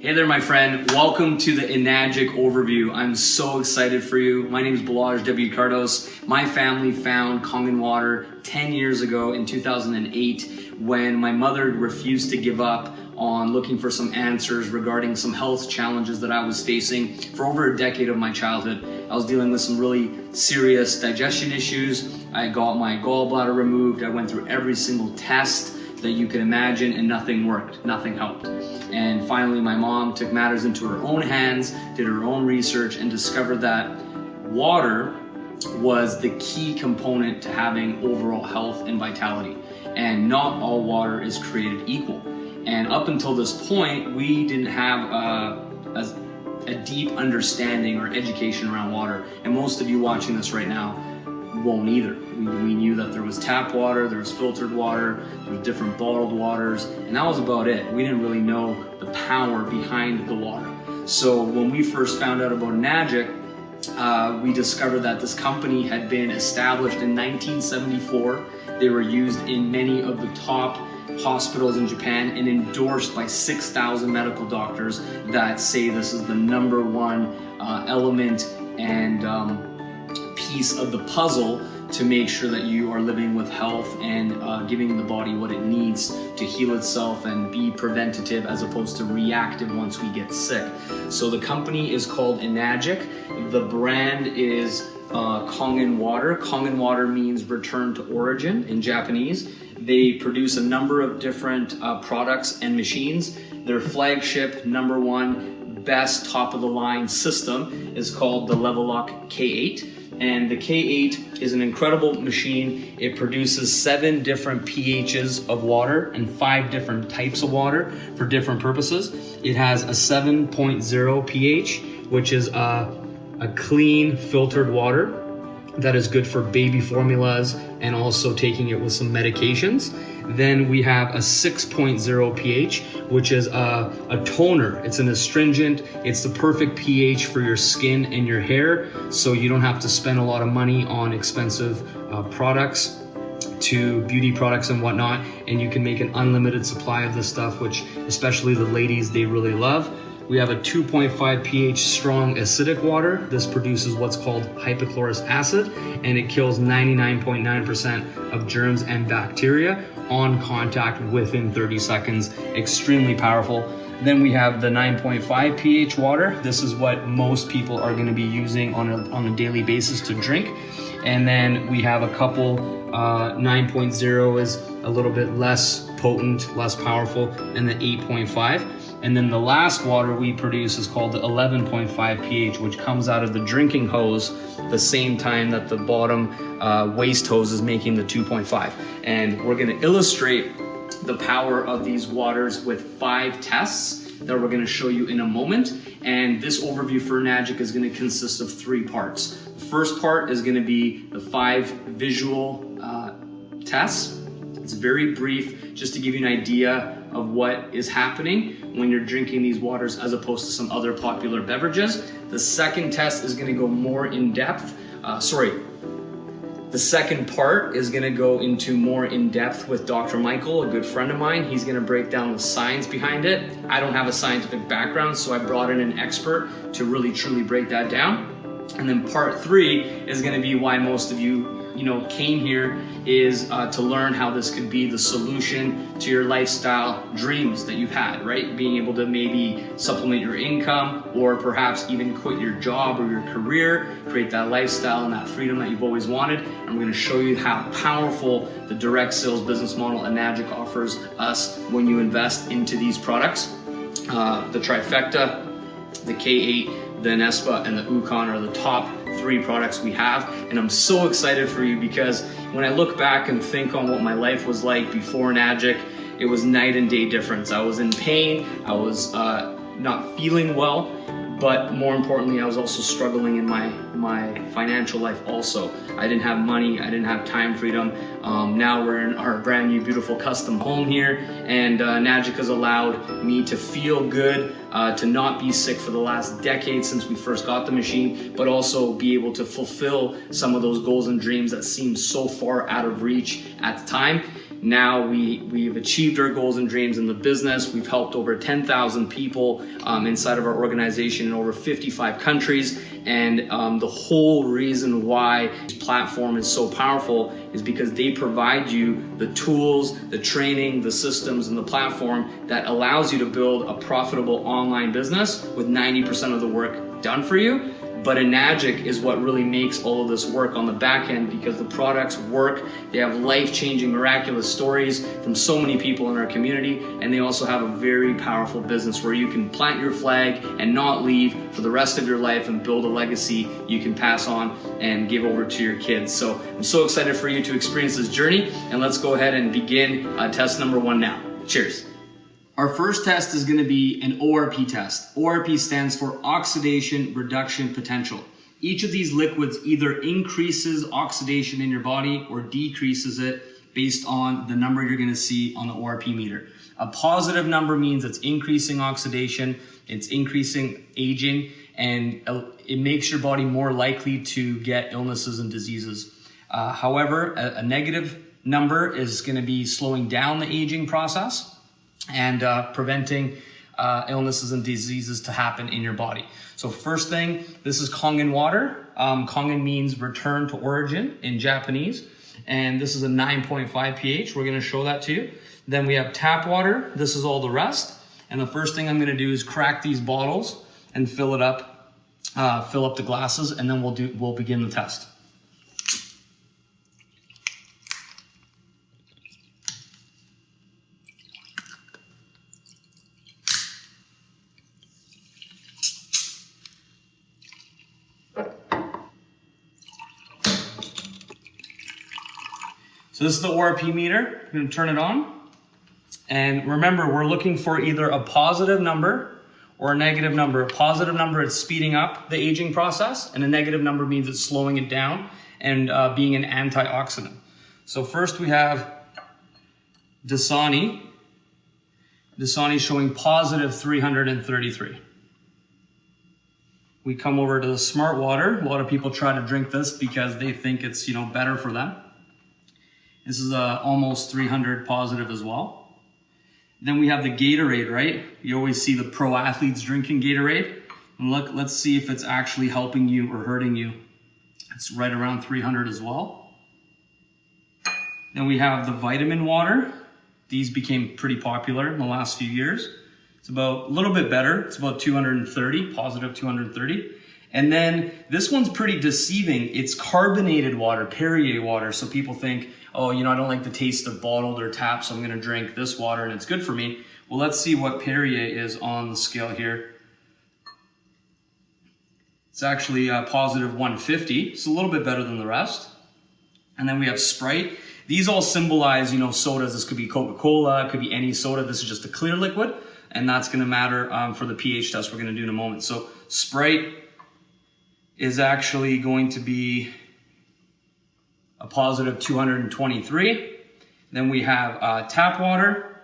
Hey there, my friend. Welcome to the Enagic overview. I'm so excited for you. My name is Balaj W. Cardos. My family found Kangen Water 10 years ago in 2008 when my mother refused to give up on looking for some answers regarding some health challenges that I was facing for over a decade of my childhood. I was dealing with some really serious digestion issues. I got my gallbladder removed. I went through every single test that you can imagine and nothing worked, nothing helped. And finally my mom took matters into her own hands, did her own research, and discovered that water was the key component to having overall health and vitality. And not all water is created equal. And up until this point, we didn't have a deep understanding or education around water. And most of you watching this right now won't either. We knew that there was tap water, there was filtered water, there was different bottled waters, and that was about it. We didn't really know the power behind the water. So when we first found out about Enagic, we discovered that this company had been established in 1974. They were used in many of the top hospitals in Japan and endorsed by 6,000 medical doctors that say this is the number one element and piece of the puzzle to make sure that you are living with health and giving the body what it needs to heal itself and be preventative as opposed to reactive once we get sick. So the company is called Enagic. The brand is Kangen Water. Kangen Water means return to origin in Japanese. They produce a number of different products and machines. Their flagship number one best top of the line system is called the Levelock K8. And the K8 is an incredible machine. It produces 7 different pHs of water and 5 different types of water for different purposes. It has a 7.0 pH, which is a clean filtered water that is good for baby formulas and also taking it with some medications. Then we have a 6.0 pH, which is a toner. It's an astringent. It's the perfect pH for your skin and your hair, so you don't have to spend a lot of money on expensive products to beauty products and whatnot, and you can make an unlimited supply of this stuff, which especially the ladies, they really love. We have a 2.5 pH strong acidic water. This produces what's called hypochlorous acid, and it kills 99.9% of germs and bacteria on contact within 30 seconds. Extremely powerful. Then we have the 9.5 pH water. This is what most people are gonna be using on a daily basis to drink. And then we have a couple, 9.0 is a little bit less potent, less powerful, and the 8.5. And then the last water we produce is called the 11.5 pH, which comes out of the drinking hose the same time that the bottom waste hose is making the 2.5. And we're gonna illustrate the power of these waters with 5 tests that we're gonna show you in a moment. And this overview for Enagic is gonna consist of 3 parts. The first part is gonna be the 5 visual tests. It's very brief, just to give you an idea of what is happening when you're drinking these waters as opposed to some other popular beverages. The second test is gonna go more in depth. The second part is gonna go into more in depth with Dr. Michael, a good friend of mine. He's gonna break down the science behind it. I don't have a scientific background, so I brought in an expert to really truly break that down. And then part 3 is gonna be why most of you came here, is to learn how this could be the solution to your lifestyle dreams that you've had, right? Being able to maybe supplement your income or perhaps even quit your job or your career, create that lifestyle and that freedom that you've always wanted. And we're gonna show you how powerful the direct sales business model Enagic offers us when you invest into these products. The trifecta, the K8, the Nespa, and the Ukon are the top 3 products we have, and I'm so excited for you because when I look back and think on what my life was like before Enagic, it was night and day difference. I was in pain, I was not feeling well, but more importantly, I was also struggling in my financial life also. I didn't have money, I didn't have time freedom. Now we're in our brand new beautiful custom home here, and Enagic has allowed me to feel good, to not be sick for the last decade since we first got the machine, but also be able to fulfill some of those goals and dreams that seemed so far out of reach at the time. Now we've achieved our goals and dreams in the business. We've helped over 10,000 people inside of our organization in over 55 countries. And the whole reason why this platform is so powerful is because they provide you the tools, the training, the systems, and the platform that allows you to build a profitable online business with 90% of the work done for you. But Enagic is what really makes all of this work on the back end, because the products work. They have life-changing, miraculous stories from so many people in our community, and they also have a very powerful business where you can plant your flag and not leave for the rest of your life and build a legacy you can pass on and give over to your kids. So I'm so excited for you to experience this journey, and let's go ahead and begin test number 1 now. Cheers. Our first test is going to be an ORP test. ORP stands for oxidation reduction potential. Each of these liquids either increases oxidation in your body or decreases it based on the number you're going to see on the ORP meter. A positive number means it's increasing oxidation, it's increasing aging, and it makes your body more likely to get illnesses and diseases. However, a negative number is going to be slowing down the aging process and preventing illnesses and diseases to happen in your body. So first thing, this is Kangen Water. Kangen means return to origin in Japanese. And this is a 9.5 pH. We're gonna show that to you. Then we have tap water. This is all the rest. And the first thing I'm gonna do is crack these bottles and fill it up, fill up the glasses, and then we'll begin the test. So this is the ORP meter. I'm going to turn it on. And remember, we're looking for either a positive number or a negative number. A positive number, it's speeding up the aging process, and a negative number means it's slowing it down and being an antioxidant. So first we have Dasani. Dasani showing positive 333. We come over to the Smart Water. A lot of people try to drink this because they think it's, better for them. This is almost 300 positive as well. Then we have the Gatorade, right? You always see the pro athletes drinking Gatorade. And look, let's see if it's actually helping you or hurting you. It's right around 300 as well. Then we have the vitamin water. These became pretty popular in the last few years. It's about a little bit better. It's about 230, positive 230. And then this one's pretty deceiving. It's carbonated water, Perrier water. So people think, oh, I don't like the taste of bottled or tap, so I'm going to drink this water and it's good for me. Well, let's see what Perrier is on the scale here. It's actually positive 150. It's a little bit better than the rest. And then we have Sprite. These all symbolize, sodas. This could be Coca-Cola, it could be any soda. This is just a clear liquid, and that's going to matter for the pH test we're going to do in a moment. So Sprite is actually going to be a positive 223. Then we have tap water.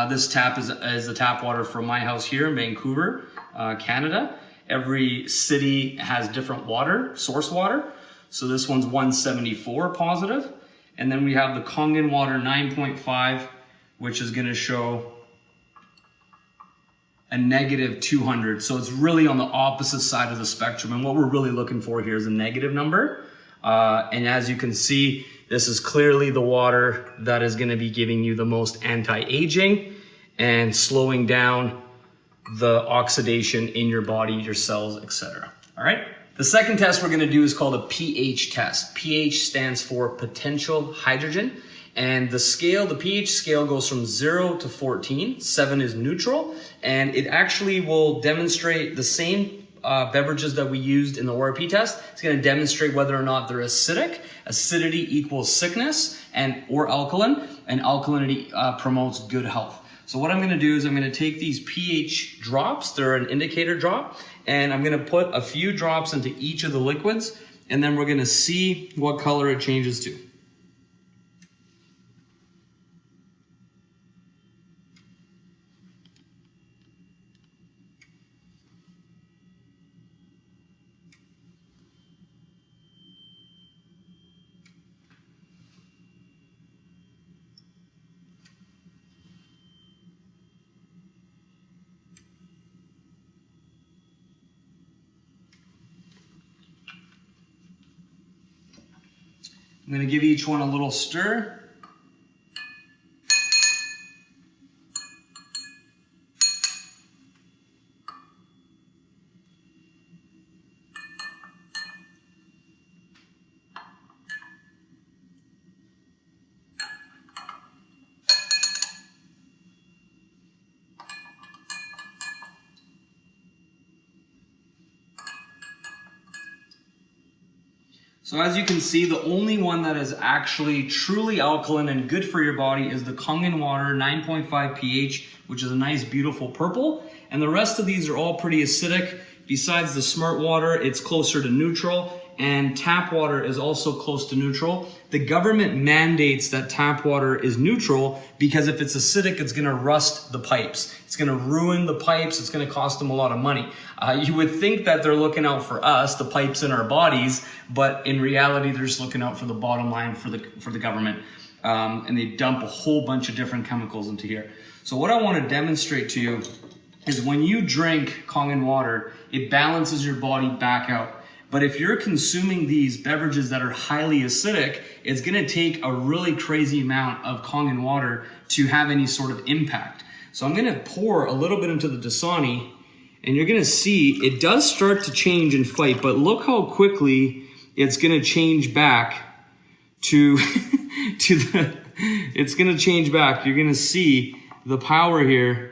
This tap is the tap water from my house here in Vancouver, Canada. Every city has different water, source water. So this one's 174 positive. And then we have the Kangen Water 9.5, which is going to show a negative 200. So it's really on the opposite side of the spectrum. And what we're really looking for here is a negative number. And as you can see, this is clearly the water that is going to be giving you the most anti-aging and slowing down the oxidation in your body, your cells, etc. All right. The second test we're going to do is called a pH test. pH stands for potential hydrogen. And the pH scale goes from 0 to 14. 7 is neutral. And it actually will demonstrate the same beverages that we used in the ORP test. It's going to demonstrate whether or not they're acidic. Acidity equals sickness or alkaline. And alkalinity promotes good health. So what I'm going to do is I'm going to take these pH drops. They're an indicator drop. And I'm going to put a few drops into each of the liquids. And then we're going to see what color it changes to. I'm going to give each one a little stir. So as you can see, the only one that is actually truly alkaline and good for your body is the Kangen Water 9.5 pH, which is a nice beautiful purple. And the rest of these are all pretty acidic. Besides the Smart Water, it's closer to neutral, and tap water is also close to neutral. The government mandates that tap water is neutral because if it's acidic, it's gonna rust the pipes. It's gonna ruin the pipes. It's gonna cost them a lot of money. You would think that they're looking out for us, the pipes in our bodies, but in reality, they're just looking out for the bottom line for the government. And they dump a whole bunch of different chemicals into here. So what I wanna demonstrate to you is when you drink Kangen water, it balances your body back out. But if you're consuming these beverages that are highly acidic, it's gonna take a really crazy amount of Kangen water to have any sort of impact. So I'm gonna pour a little bit into the Dasani, and you're gonna see it does start to change and fight, but look how quickly it's gonna change back to, it's gonna change back. You're gonna see the power here.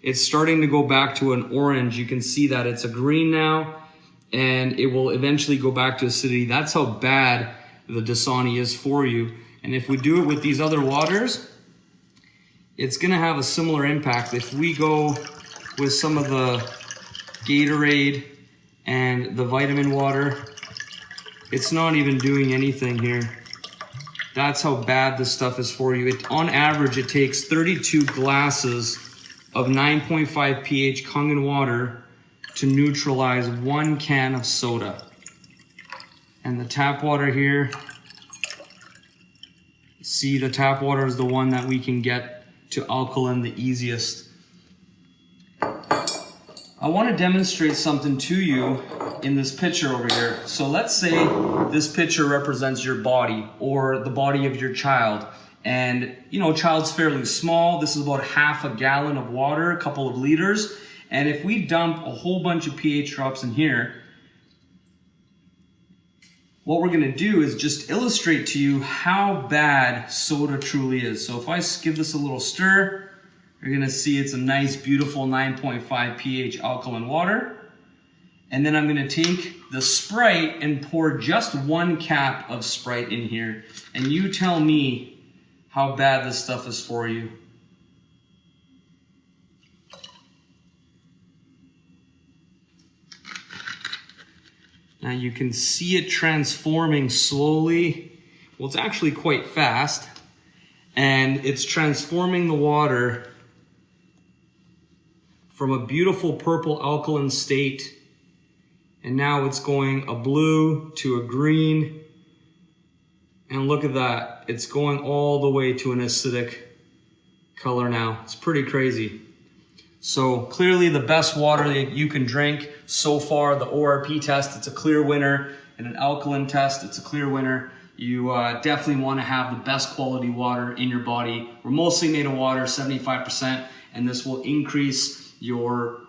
It's starting to go back to an orange. You can see that it's a green now, and it will eventually go back to acidity. That's how bad the Dasani is for you. And if we do it with these other waters, it's gonna have a similar impact. If we go with some of the Gatorade and the vitamin water, it's not even doing anything here. That's how bad this stuff is for you. On average, it takes 32 glasses of 9.5 pH Kangen water to neutralize 1 can of soda. And the tap water here, see, the tap water is the one that we can get to alkaline the easiest. I want to demonstrate something to you in this picture over here. So let's say this picture represents your body or the body of your child. And, you know, child's fairly small. This is about half a gallon of water, a couple of liters. And if we dump a whole bunch of pH drops in here, what we're gonna do is just illustrate to you how bad soda truly is. So if I give this a little stir, you're gonna see it's a nice, beautiful 9.5 pH alkaline water. And then I'm gonna take the Sprite and pour just 1 cap of Sprite in here. And you tell me how bad this stuff is for you. Now you can see it transforming slowly. Well, it's actually quite fast. And it's transforming the water from a beautiful purple alkaline state. And now it's going a blue to a green. And look at that, it's going all the way to an acidic color now. It's pretty crazy. So clearly the best water that you can drink so far, the ORP test, it's a clear winner. And an alkaline test, it's a clear winner. You definitely want to have the best quality water in your body. We're mostly made of water, 75%, and this will increase your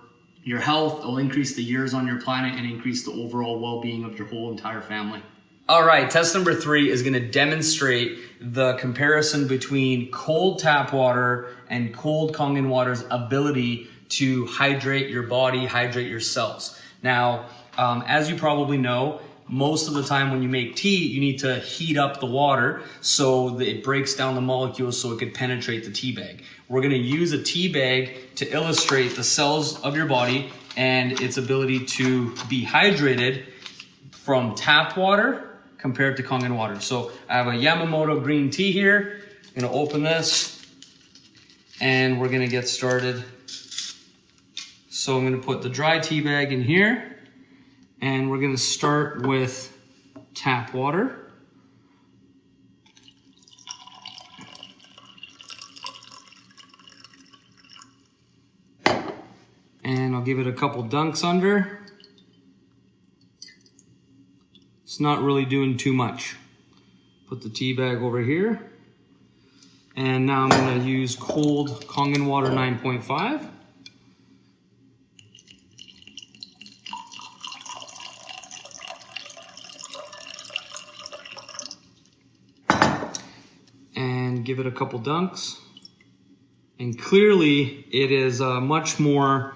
health, it'll increase the years on your planet, and increase the overall well-being of your whole entire family. All right, test number 3 is gonna demonstrate the comparison between cold tap water and cold Kangen water's ability to hydrate your body, hydrate your cells. Now, as you probably know, most of the time when you make tea, you need to heat up the water so that it breaks down the molecules so it could penetrate the tea bag. We're gonna use a tea bag to illustrate the cells of your body and its ability to be hydrated from tap water compared to Kangen water. So I have a Yamamoto green tea here. I'm gonna open this and we're gonna get started. So I'm gonna put the dry tea bag in here and we're gonna start with tap water. And I'll give it a couple dunks under. It's not really doing too much. Put the tea bag over here. And now I'm going to use cold Kangen Water 9.5. And give it a couple dunks. And clearly it is much more,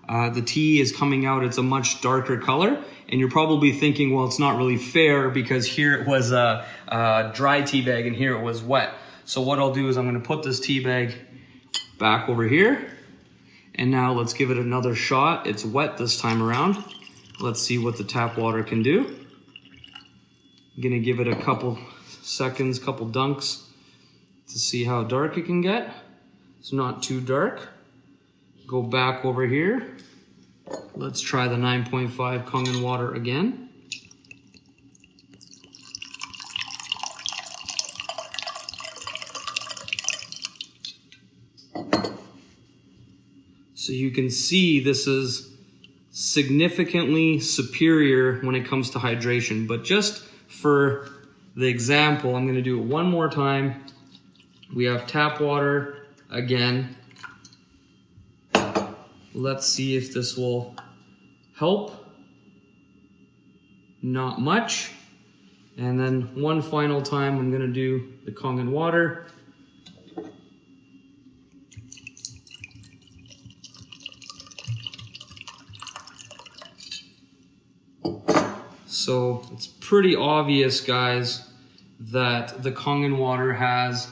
the tea is coming out, it's a much darker color. And you're probably thinking, well, it's not really fair because here it was a dry tea bag and here it was wet. So what I'll do is I'm gonna put this tea bag back over here. And now let's give it another shot. It's wet this time around. Let's see what the tap water can do. I'm gonna give it a couple seconds, couple dunks to see how dark it can get. It's not too dark. Go back over here. Let's try the 9.5 Kangen Water again. So you can see this is significantly superior when it comes to hydration. But just for the example, I'm going to do it one more time. We have tap water again. Let's see if this will help. Not much. And then one final time, I'm going to do the Kangen Water. So it's pretty obvious, guys, that the Kangen Water has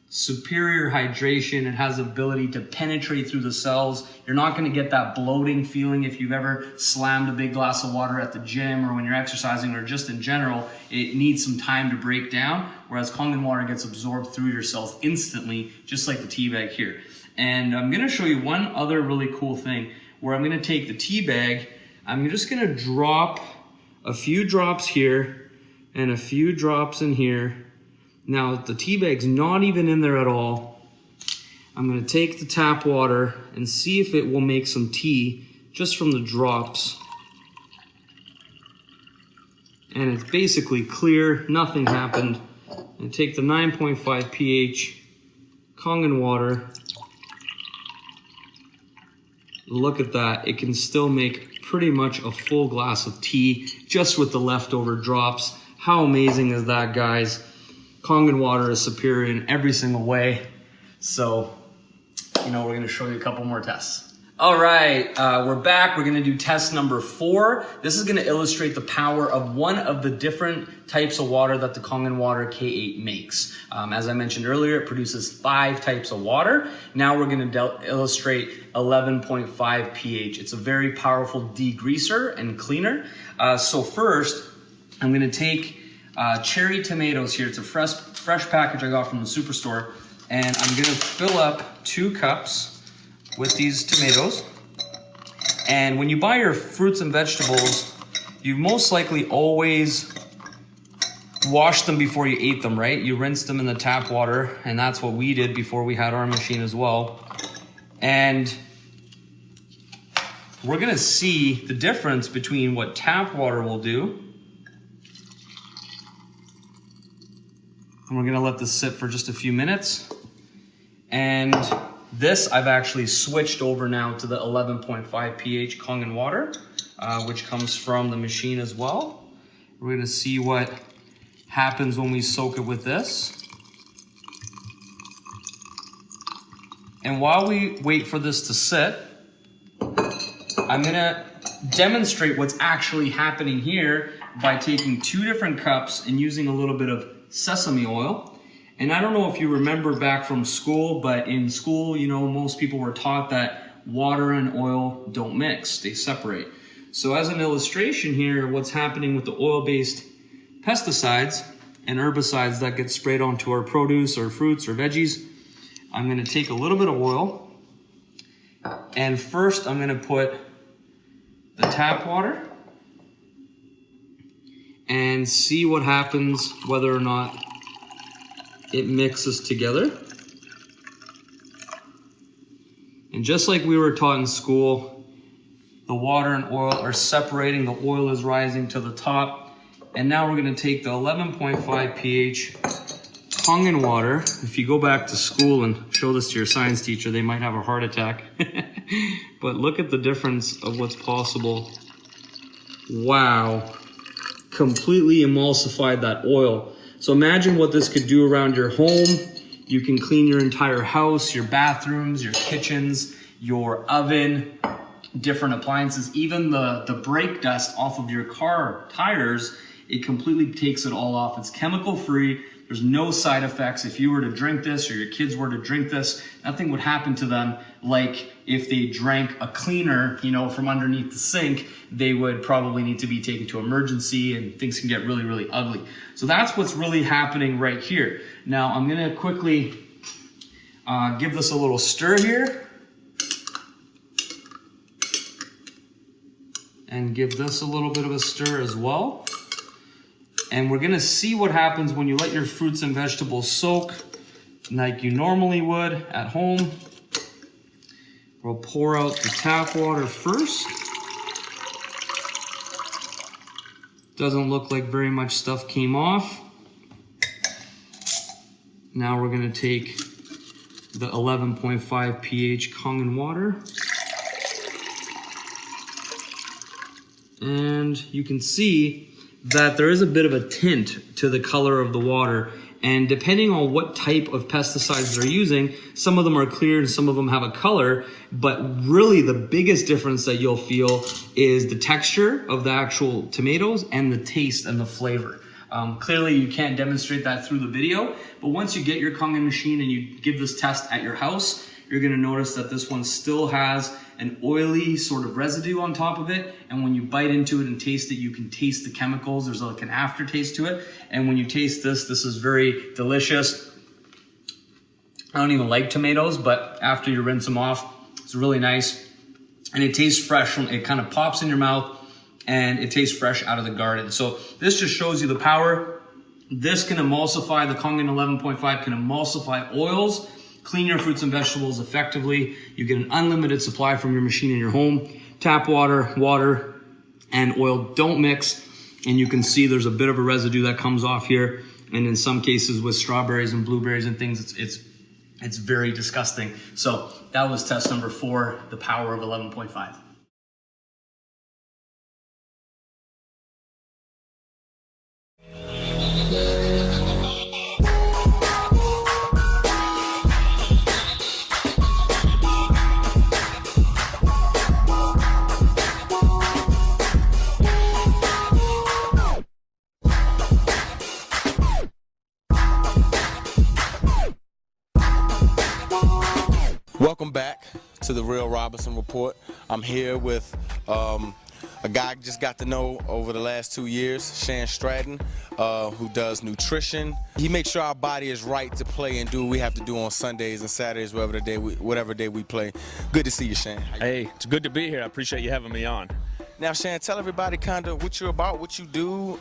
superior hydration. It has the ability to penetrate through the cells. You're not going to get that bloating feeling if you've ever slammed a big glass of water at the gym or when you're exercising or just in general. It needs some time to break down, whereas Kangen Water gets absorbed through your cells instantly, just like the tea bag here. And I'm going to show you one other really cool thing where I'm going to take the tea bag. I'm just going to drop a few drops here and a few drops in here. Now the tea bag's not even in there at all. I'm gonna take the tap water and see if it will make some tea just from the drops. And it's basically clear, nothing happened. And take the 9.5 pH Kangen Water. Look at that, it can still make pretty much a full glass of tea just with the leftover drops. How amazing is that, guys? Kangen Water is superior in every single way. So, we're gonna show you a couple more tests. All right, we're back. We're gonna do test number 4. This is gonna illustrate the power of one of the different types of water that the Kangen Water K8 makes. As I mentioned earlier, it produces 5 types of water. Now we're gonna illustrate 11.5 pH. It's a very powerful degreaser and cleaner. So first, I'm gonna take cherry tomatoes here. It's a fresh package I got from the superstore. And I'm gonna fill up 2 cups with these tomatoes. And when you buy your fruits and vegetables, you most likely always wash them before you eat them, right? You rinse them in the tap water, and that's what we did before we had our machine as well. And we're gonna see the difference between what tap water will do. And we're gonna let this sit for just a few minutes. And this, I've actually switched over now to the 11.5 pH Kangen Water, which comes from the machine as well. We're gonna see what happens when we soak it with this. And while we wait for this to sit, I'm gonna demonstrate what's actually happening here by taking 2 different cups and using a little bit of sesame oil. And I don't know if you remember back from school, but in school, most people were taught that water and oil don't mix, they separate. So as an illustration here, what's happening with the oil-based pesticides and herbicides that get sprayed onto our produce or fruits or veggies, I'm gonna take a little bit of oil, and first I'm gonna put the tap water and see what happens, whether or not it mixes together. And just like we were taught in school, The water and oil are separating. The oil is rising to the top. And now we're going to take the 11.5 pH Kangen water. If you go back to school and show this to your science teacher, they might have a heart attack. But look at the difference of what's possible. Wow. Completely emulsified that oil. So imagine what this could do around your home. You can clean your entire house, your bathrooms, your kitchens, your oven, different appliances, even the brake dust off of your car tires. It completely takes it all off. It's chemical free. There's no side effects. If you were to drink this or your kids were to drink this, nothing would happen to them like if they drank a cleaner, you know, from underneath the sink. They would probably need to be taken to emergency and things can get really, really ugly. So that's what's really happening right here. Now I'm gonna quickly give this a little stir here. And give this a little bit of a stir as well. And we're gonna see what happens when you let your fruits and vegetables soak like you normally would at home. We'll pour out the tap water first. Doesn't look like very much stuff came off. Now we're gonna take the 11.5 pH Kangen water. And you can see that there is a bit of a tint to the color of the water. And depending on what type of pesticides they're using, some of them are clear and some of them have a color. But really the biggest difference that you'll feel is the texture of the actual tomatoes and the taste and the flavor. Clearly you can't demonstrate that through the video, but once you get your Kangen machine and you give this test at your house, you're gonna notice that this one still has an oily sort of residue on top of it. And when you bite into it and taste it, you can taste the chemicals. There's like an aftertaste to it. And when you taste this, this is very delicious. I don't even like tomatoes, but after you rinse them off, it's really nice. And it tastes fresh. It kind of pops in your mouth and it tastes fresh out of the garden. So this just shows you the power. This can emulsify, the Kangen 11.5 can emulsify oils, clean your fruits and vegetables effectively. You get an unlimited supply from your machine in your home. Tap water, water, and oil don't mix. And you can see there's a bit of a residue that comes off here. And in some cases with strawberries and blueberries and things, it's very disgusting. So that was test number 4, the power of 11.5. Welcome back to the Real Robinson Report. I'm here with a guy I just got to know over the last 2 years, Shan Stratton, who does nutrition. He makes sure our body is right to play and do what we have to do on Sundays and Saturdays, whatever day we play. Good to see you, Shan. Hey, it's good to be here. I appreciate you having me on. Now, Shan, tell everybody kind of what you're about, what you do,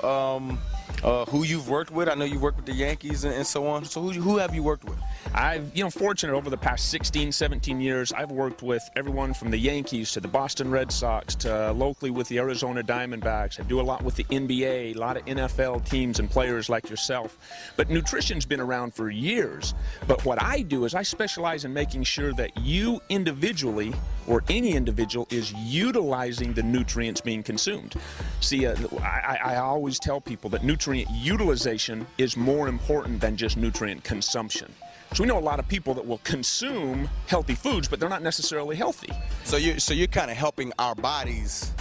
who you've worked with. I know you worked with the Yankees and so on. So who have you worked with? I've, fortunate over the past 16, 17 years, I've worked with everyone from the Yankees to the Boston Red Sox to locally with the Arizona Diamondbacks. I do a lot with the NBA, a lot of NFL teams and players like yourself. But nutrition's been around for years. But what I do is I specialize in making sure that you individually or any individual is utilizing the nutrients being consumed. See, I always tell people that nutrient utilization is more important than just nutrient consumption. So we know a lot of people that will consume healthy foods, but they're not necessarily healthy. So you're kind of helping our bodies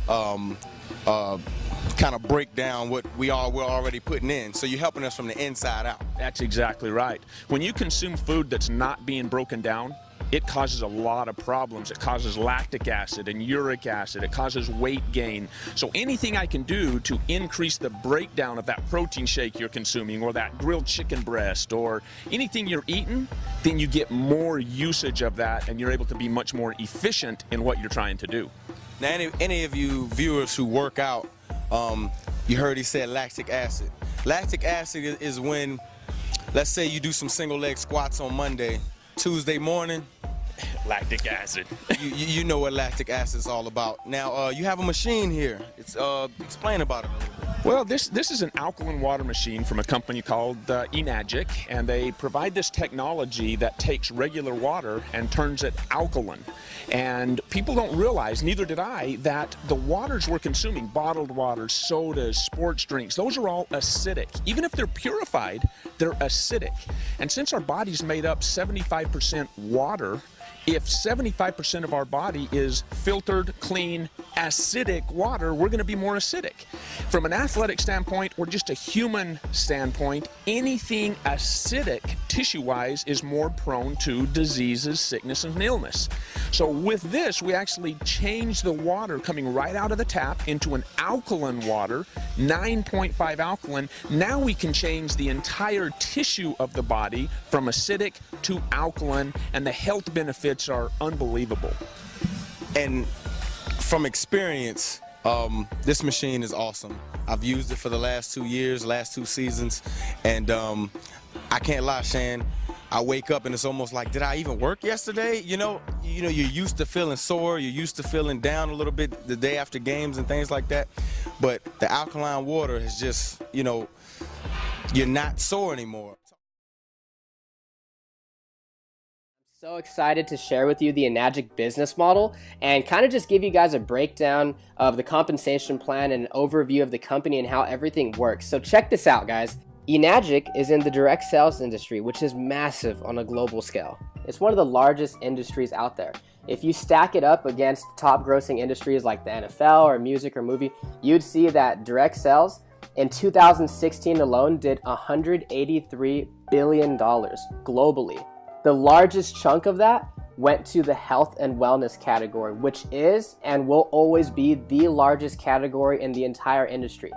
kind of break down what we're already putting in. So you're helping us from the inside out. That's exactly right. When you consume food that's not being broken down, it causes a lot of problems. It causes lactic acid and uric acid. It causes weight gain. So anything I can do to increase the breakdown of that protein shake you're consuming or that grilled chicken breast or anything you're eating, then you get more usage of that and you're able to be much more efficient in what you're trying to do. Now, any of you viewers who work out, you heard he said lactic acid. Lactic acid is when, let's say you do some single leg squats on Monday, Tuesday morning, Lactic acid. You know what lactic acid is all about. Now, you have a machine here. It's explain about it a little bit. Well, this is an alkaline water machine from a company called Enagic, and they provide this technology that takes regular water and turns it alkaline. And people don't realize, neither did I, that the waters we're consuming, bottled waters, sodas, sports drinks, those are all acidic. Even if they're purified, they're acidic. And since our body's made up 75% water, if 75% of our body is filtered, clean, acidic water, we're going to be more acidic. From an athletic standpoint or just a human standpoint, anything acidic tissue-wise is more prone to diseases, sickness, and illness. So with this, we actually change the water coming right out of the tap into an alkaline water, 9.5 alkaline. Now we can change the entire tissue of the body from acidic to alkaline, and the health benefits are unbelievable. And from experience, this machine is awesome. I've used it for the last 2 years, last 2 seasons, and I can't lie, Shan. I wake up and it's almost like, did I even work yesterday? You know, you're used to feeling sore, you're used to feeling down a little bit the day after games and things like that. But the alkaline water is just, you're not sore anymore. So excited to share with you the Enagic business model and kind of just give you guys a breakdown of the compensation plan and an overview of the company and how everything works. So check this out, guys. Enagic is in the direct sales industry, which is massive on a global scale. It's one of the largest industries out there. If you stack it up against top grossing industries like the NFL or music or movie, you'd see that direct sales in 2016 alone did $183 billion globally. The largest chunk of that went to the health and wellness category, which is and will always be the largest category in the entire industry.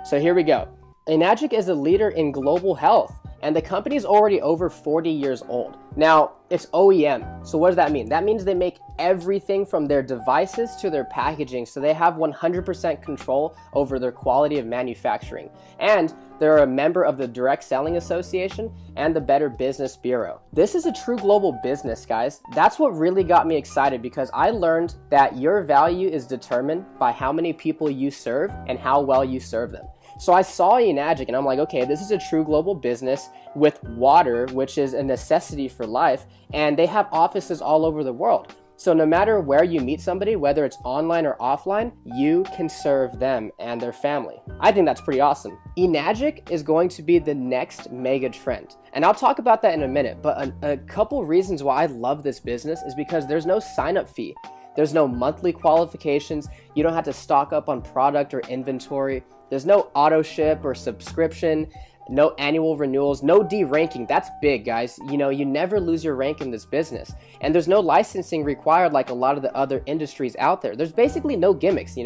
So here we go. Enagic is a leader in global health, and the company is already over 40 years old. Now, it's OEM. So what does that mean? That means they make everything from their devices to their packaging, so they have 100% control over their quality of manufacturing. And they're a member of the Direct Selling Association and the Better Business Bureau. This is a true global business, guys. That's what really got me excited, because I learned that your value is determined by how many people you serve and how well you serve them. So I saw Enagic and I'm like, okay, this is a true global business with water, which is a necessity for life, and they have offices all over the world. So no matter where you meet somebody, whether it's online or offline, you can serve them and their family. I think that's pretty awesome. Enagic is going to be the next mega trend. And I'll talk about that in a minute, but a couple reasons why I love this business is because there's no sign-up fee. There's no monthly qualifications. You don't have to stock up on product or inventory. There's no auto ship or subscription, no annual renewals, no de-ranking. That's big, guys. You never lose your rank in this business. And there's no licensing required like a lot of the other industries out there. There's basically no gimmicks,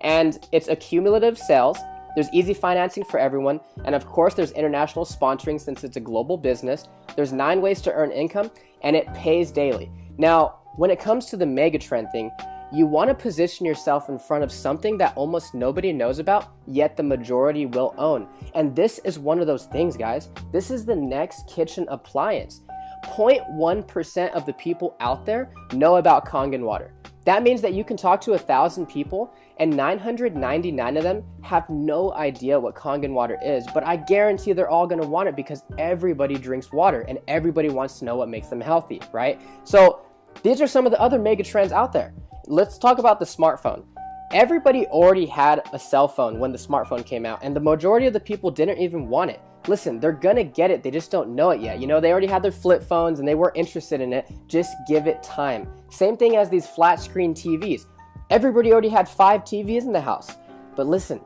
and it's accumulative sales. There's easy financing for everyone. And of course, there's international sponsoring since it's a global business. There's 9 ways to earn income, and it pays daily. Now, when it comes to the mega trend thing, you want to position yourself in front of something that almost nobody knows about, yet the majority will own. And this is one of those things, guys. This is the next kitchen appliance. 0.1% of the people out there know about Kangen Water. That means that you can talk to 1,000 people and 999 of them have no idea what Kangen Water is, but I guarantee they're all going to want it because everybody drinks water and everybody wants to know what makes them healthy, right? So these are some of the other mega trends out there. Let's talk about the smartphone. Everybody already had a cell phone when the smartphone came out, and the majority of the people didn't even want it. Listen, they're gonna get it, they just don't know it yet. They already had their flip phones and they weren't interested in it. Just give it time. Same thing as these flat screen TVs. Everybody already had 5 TVs in the house. But listen,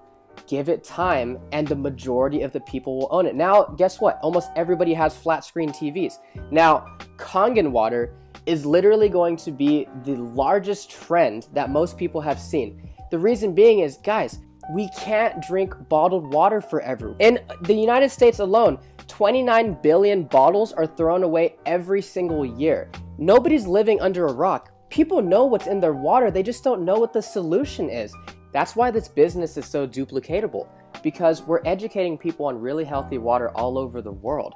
give it time and the majority of the people will own it. Now, guess what? Almost everybody has flat screen TVs. Now, Kangen Water is literally going to be the largest trend that most people have seen. The reason being is, guys, we can't drink bottled water forever. In the United States alone, 29 billion bottles are thrown away every single year. Nobody's living under a rock. People know what's in their water, they just don't know what the solution is. That's why this business is so duplicatable, because we're educating people on really healthy water all over the world.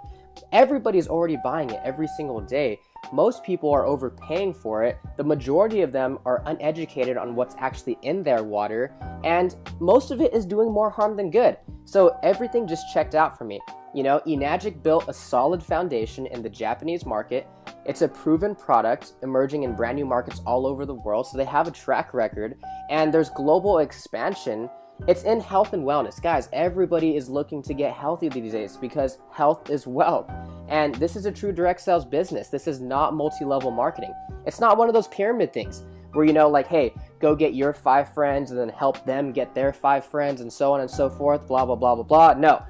Everybody's already buying it every single day. Most people are overpaying for it. The majority of them are uneducated on what's actually in their water, and most of it is doing more harm than good. So everything just checked out for me. You know, Enagic built a solid foundation in the Japanese market. It's a proven product emerging in brand new markets all over the world, so they have a track record, and there's global expansion. It's in health and wellness. Guys, everybody is looking to get healthy these days because health is wealth. And this is a true direct sales business. This is not multi-level marketing. It's not one of those pyramid things where, you know, like, hey, go get your 5 friends and then help them get their 5 friends and so on and so forth, blah, blah, blah, blah, blah. No,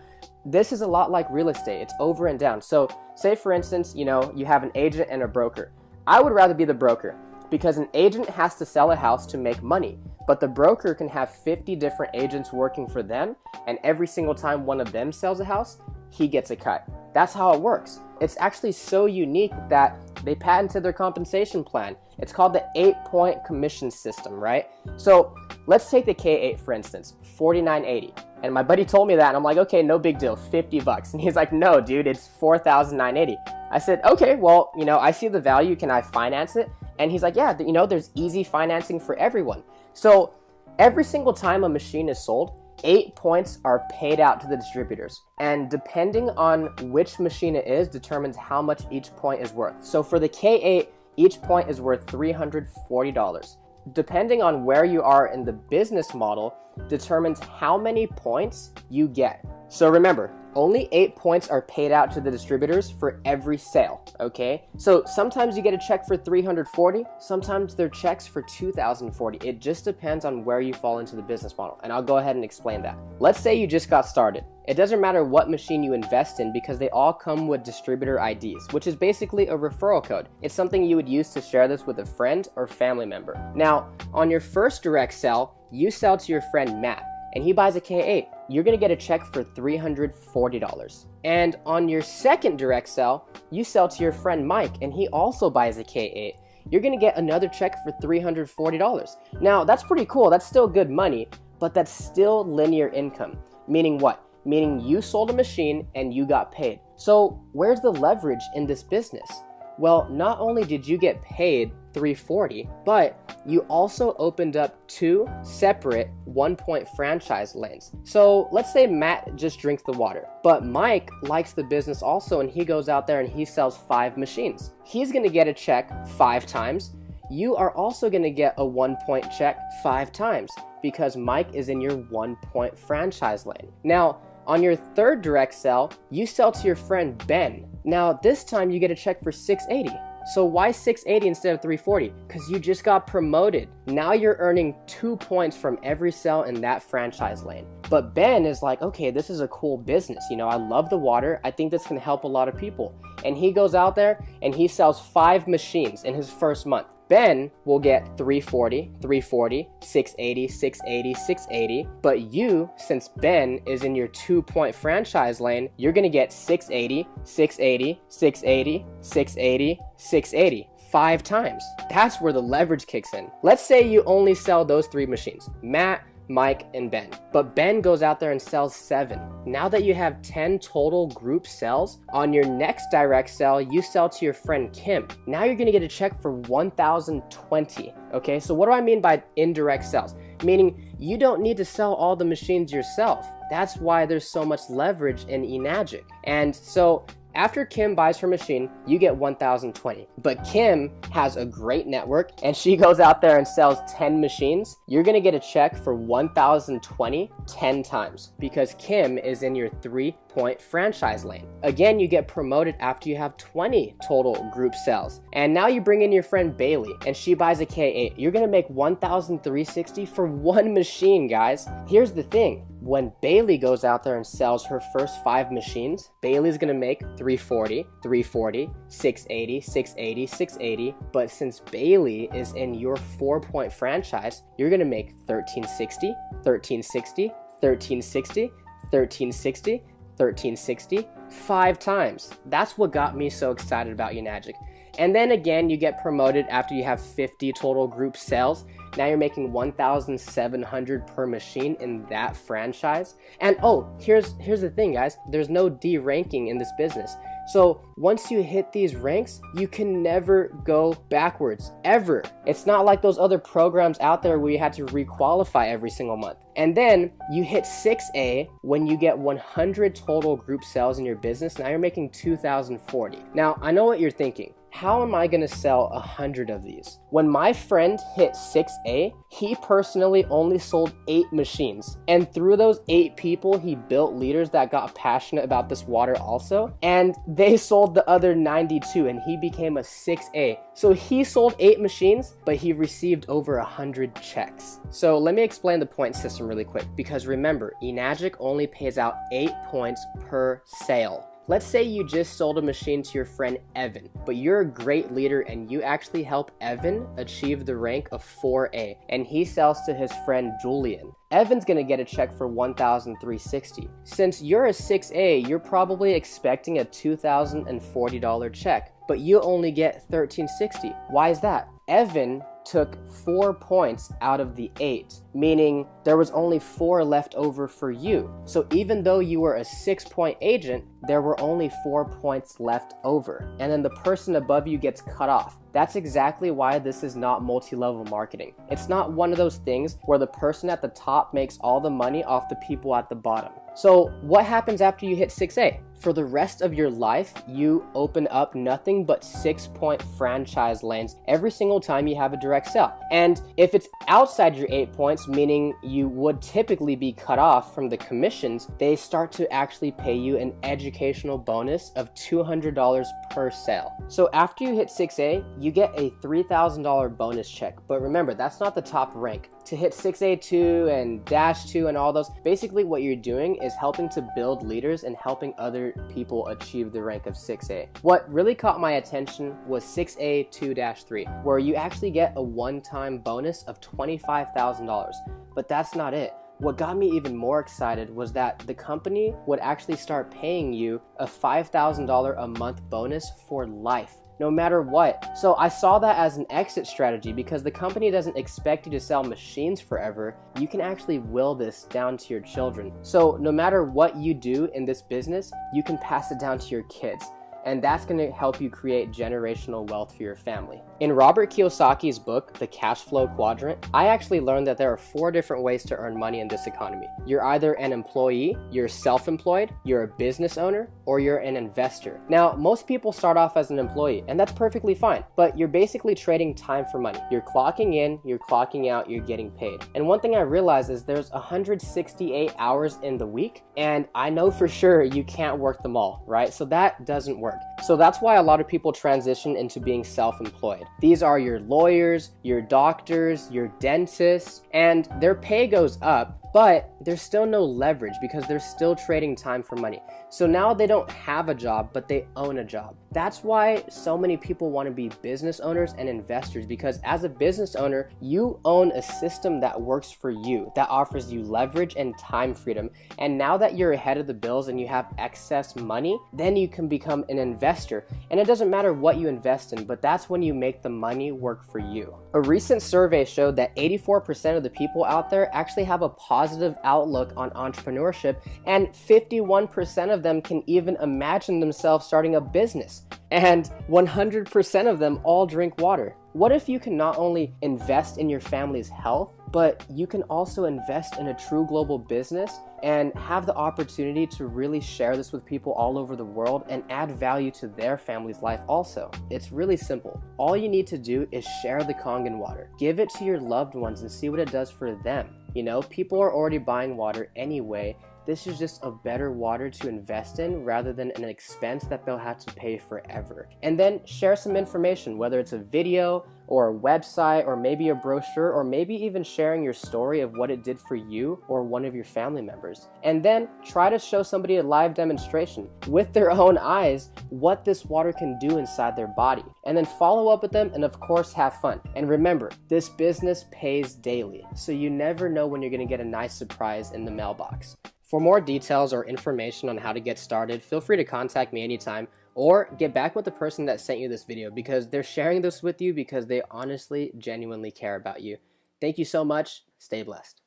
this is a lot like real estate. It's over and down. So say, for instance, you know, you have an agent and a broker. I would rather be the broker because an agent has to sell a house to make money. But the broker can have 50 different agents working for them, and every single time one of them sells a house, he gets a cut. That's how it works. It's actually so unique that they patented their compensation plan. It's called the 8-point commission system, right? So let's take the K8 for instance, $49.80. And my buddy told me that, and I'm like, okay, no big deal, $50. And he's like, no, dude, it's $4,980. I said, okay, well, you know, I see the value. Can I finance it? And he's like, yeah, you know, there's easy financing for everyone. So every single time a machine is sold, 8 points are paid out to the distributors. And depending on which machine it is determines how much each point is worth. So for the K8, each point is worth $340. Depending on where you are in the business model determines how many points you get. So remember, only 8 points are paid out to the distributors for every sale, okay? So sometimes you get a check for $340, sometimes they're checks for $2,040. It just depends on where you fall into the business model, and I'll go ahead and explain that. Let's say you just got started. It doesn't matter what machine you invest in because they all come with distributor IDs, which is basically a referral code. It's something you would use to share this with a friend or family member. Now, on your first direct sell, you sell to your friend Matt, and he buys a K8. You're gonna get a check for $340. And on your second direct sell, you sell to your friend Mike, and he also buys a K8. You're gonna get another check for $340. Now, that's pretty cool. That's still good money, but that's still linear income. Meaning what? Meaning you sold a machine and you got paid. So where's the leverage in this business? Well, not only did you get paid $340, but you also opened up 2 separate 1-point franchise lanes. So let's say Matt just drinks the water, but Mike likes the business also, and he goes out there and he sells 5 machines. He's gonna get a check 5 times. You are also gonna get a 1-point check 5 times because Mike is in your 1-point franchise lane. Now, on your third direct sell, you sell to your friend Ben. Now, this time you get a check for $680. So why $680 instead of $340? Because you just got promoted. Now you're earning 2 points from every sell in that franchise lane. But Ben is like, okay, this is a cool business. You know, I love the water. I think this can help a lot of people. And he goes out there and he sells 5 machines in his first month. Ben will get $340, $340, $680, $680, $680. But you, since Ben is in your 2-point franchise lane, you're gonna get $680, $680, $680, $680, $680. 5 times. That's where the leverage kicks in. Let's say you only sell those 3 machines, Matt, Mike, and Ben. But Ben goes out there and sells 7. Now that you have 10 total group sales, on your next direct sell, you sell to your friend Kim. Now you're gonna get a check for $1,020. Okay, so what do I mean by indirect sales? Meaning you don't need to sell all the machines yourself. That's why there's so much leverage in Enagic. And so after Kim buys her machine, you get $1,020. But Kim has a great network and she goes out there and sells 10 machines. You're gonna get a check for $1,020 10 times because Kim is in your 3-point franchise lane. Again, you get promoted after you have 20 total group sales. And now you bring in your friend Bailey and she buys a K8. You're gonna make $1,360 for 1 machine, guys. Here's the thing. When Bailey goes out there and sells her first 5 machines, Bailey's gonna make $340, $340, $680, $680, $680. But since Bailey is in your 4-point franchise, you're gonna make $1,360, $1,360, $1,360, $1,360, $1,360, 5 times. That's what got me so excited about Enagic. And then again, you get promoted after you have 50 total group sales. Now you're making $1,700 per machine in that franchise. And oh, here's the thing, guys. There's no D ranking in this business. So once you hit these ranks, you can never go backwards, ever. It's not like those other programs out there where you had to requalify every single month. And then you hit 6A when you get 100 total group sales in your business. Now you're making 2,040. Now I know what you're thinking. How am I going to sell 100 of these? When my friend hit 6A, he personally only sold 8 machines. And through those 8 people, he built leaders that got passionate about this water also. And they sold the other 92 and he became a 6A. So he sold 8 machines, but he received over 100 checks. So let me explain the point system really quick, because remember, Enagic only pays out 8 points per sale. Let's say you just sold a machine to your friend Evan, but you're a great leader and you actually help Evan achieve the rank of 4A, and he sells to his friend Julian. Evan's gonna get a check for $1,360. Since you're a 6A, you're probably expecting a $2,040 check, but you only get $1,360. Why is that? Evan took 4 points out of the 8, meaning there was only 4 left over for you. So even though you were a 6-point agent, there were only 4 points left over. And then the person above you gets cut off. That's exactly why this is not multi-level marketing. It's not one of those things where the person at the top makes all the money off the people at the bottom. So what happens after you hit 6A? For the rest of your life, you open up nothing but 6-point franchise lanes every single time you have a direct sale. And if it's outside your 8 points, meaning you would typically be cut off from the commissions, they start to actually pay you an educational bonus of $200 per sale. So after you hit 6A, you get a $3,000 bonus check. But remember, that's not the top rank. To hit 6A2 and Dash 2 and all those, basically what you're doing is helping to build leaders and helping other people achieve the rank of 6A. What really caught my attention was 6A2-3, where you actually get a one-time bonus of $25,000. But that's not it. What got me even more excited was that the company would actually start paying you a $5,000 a month bonus for life, no matter what. So I saw that as an exit strategy, because the company doesn't expect you to sell machines forever. You can actually will this down to your children. So no matter what you do in this business, you can pass it down to your kids. And that's going to help you create generational wealth for your family. In Robert Kiyosaki's book, The Cash Flow Quadrant, I actually learned that there are 4 different ways to earn money in this economy. You're either an employee, you're self-employed, you're a business owner, or you're an investor. Now, most people start off as an employee, and that's perfectly fine, but you're basically trading time for money. You're clocking in, you're clocking out, you're getting paid. And one thing I realized is there's 168 hours in the week, and I know for sure you can't work them all, right? So that doesn't work. So that's why a lot of people transition into being self-employed. These are your lawyers, your doctors, your dentists, and their pay goes up, but there's still no leverage because they're still trading time for money. So now they don't have a job, but they own a job. That's why so many people want to be business owners and investors, because as a business owner, you own a system that works for you, that offers you leverage and time freedom. And now that you're ahead of the bills and you have excess money, then you can become an investor. And it doesn't matter what you invest in, but that's when you make the money work for you. A recent survey showed that 84% of the people out there actually have a positive outlook on entrepreneurship, and 51% of them can even imagine themselves starting a business. And 100% of them all drink water. What if you can not only invest in your family's health, but you can also invest in a true global business and have the opportunity to really share this with people all over the world and add value to their family's life also? It's really simple. All you need to do is share the Kangen water. Give it to your loved ones and see what it does for them. You know, people are already buying water anyway. This is just a better water to invest in rather than an expense that they'll have to pay forever. And then share some information, whether it's a video or a website or maybe a brochure, or maybe even sharing your story of what it did for you or one of your family members. And then try to show somebody a live demonstration with their own eyes what this water can do inside their body. And then follow up with them and of course have fun. And remember, this business pays daily, so you never know when you're gonna get a nice surprise in the mailbox. For more details or information on how to get started, feel free to contact me anytime, or get back with the person that sent you this video, because they're sharing this with you because they honestly, genuinely care about you. Thank you so much. Stay blessed.